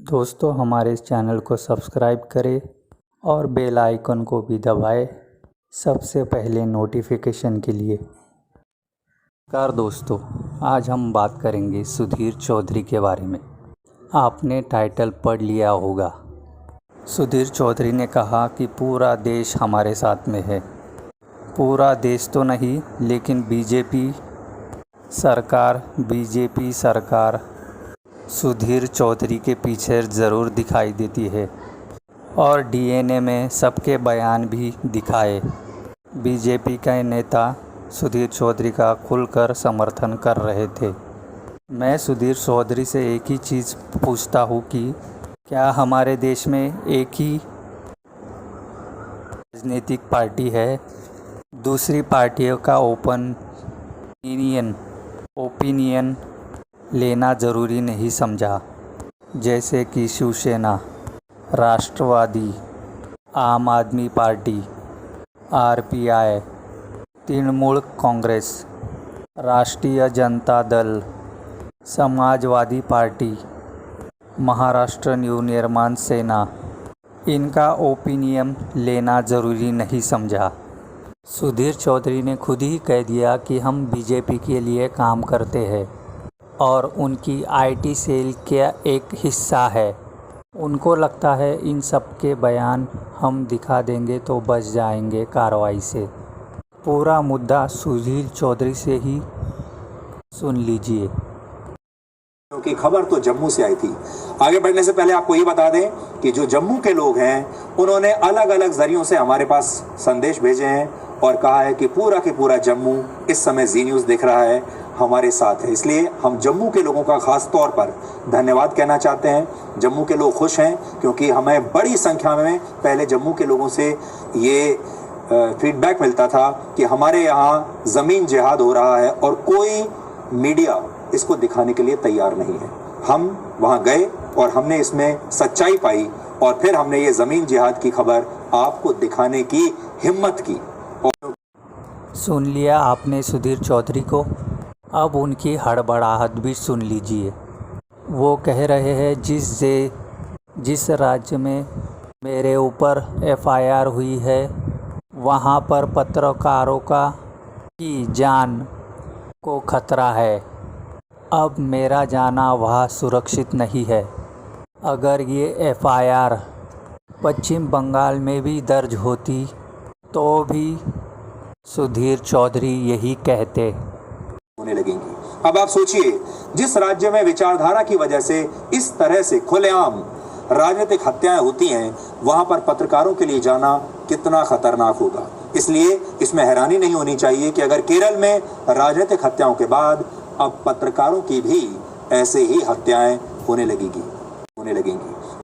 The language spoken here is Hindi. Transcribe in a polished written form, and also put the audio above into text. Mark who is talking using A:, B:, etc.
A: दोस्तों हमारे इस चैनल को सब्सक्राइब करें और बेल आइकन को भी दबाएं सबसे पहले नोटिफिकेशन के लिए। नमस्कार दोस्तों, आज हम बात करेंगे सुधीर चौधरी के बारे में। आपने टाइटल पढ़ लिया होगा। सुधीर चौधरी ने कहा कि पूरा देश हमारे साथ में है। पूरा देश तो नहीं, लेकिन बीजेपी सरकार सुधीर चौधरी के पीछे ज़रूर दिखाई देती है और डीएनए में सबके बयान भी दिखाए। बीजेपी के नेता सुधीर चौधरी का खुलकर समर्थन कर रहे थे। मैं सुधीर चौधरी से एक ही चीज़ पूछता हूँ कि क्या हमारे देश में एक ही राजनीतिक पार्टी है? दूसरी पार्टियों का ओपिनियन लेना ज़रूरी नहीं समझा, जैसे कि शिवसेना, राष्ट्रवादी, आम आदमी पार्टी, आरपीआई, तृणमूल कांग्रेस, राष्ट्रीय जनता दल, समाजवादी पार्टी, महाराष्ट्र नवनिर्माण सेना, इनका ओपिनियन लेना ज़रूरी नहीं समझा। सुधीर चौधरी ने खुद ही कह दिया कि हम बीजेपी के लिए काम करते हैं और उनकी आईटी सेल का एक हिस्सा है। उनको लगता है इन सब के बयान हम दिखा देंगे तो बच जाएंगे कार्रवाई से। पूरा मुद्दा सुधीर चौधरी से ही सुन लीजिए।
B: क्योंकि खबर तो जम्मू से आई थी। आगे बढ़ने से पहले आपको ये बता दें कि जो जम्मू के लोग हैं उन्होंने अलग अलग जरियों से हमारे पास संदेश भेजे हैं और कहा है कि पूरा के पूरा जम्मू इस समय जी न्यूज़ देख रहा है, हमारे साथ है। इसलिए हम जम्मू के लोगों का खास तौर पर धन्यवाद कहना चाहते हैं। जम्मू के लोग खुश हैं क्योंकि हमें बड़ी संख्या में पहले जम्मू के लोगों से ये फीडबैक मिलता था कि हमारे यहाँ ज़मीन जिहाद हो रहा है और कोई मीडिया इसको दिखाने के लिए तैयार नहीं है। हम वहाँ गए और हमने इसमें सच्चाई पाई और फिर हमने ये ज़मीन जिहाद की खबर आपको दिखाने की हिम्मत की।
A: सुन लिया आपने सुधीर चौधरी को। अब उनकी हड़बड़ाहट भी सुन लीजिए। वो कह रहे हैं जिस राज्य में मेरे ऊपर एफआईआर हुई है वहाँ पर पत्रकारों की जान को खतरा है। अब मेरा जाना वहाँ सुरक्षित नहीं है। अगर ये एफआईआर पश्चिम बंगाल में भी दर्ज होती तो भी सुधीर चौधरी यही कहते।
B: होने लगेंगी। अब आप सोचिए, जिस राज्य में विचारधारा की वजह से इस तरह से खुलेआम राजनीतिक हत्याएं होती हैं, वहां पर पत्रकारों के लिए जाना कितना खतरनाक होगा। इसलिए इसमें हैरानी नहीं होनी चाहिए कि अगर केरल में राजनीतिक हत्याओं के बाद अब पत्रकारों की भी ऐसे ही हत्याएं होने लगेंगी।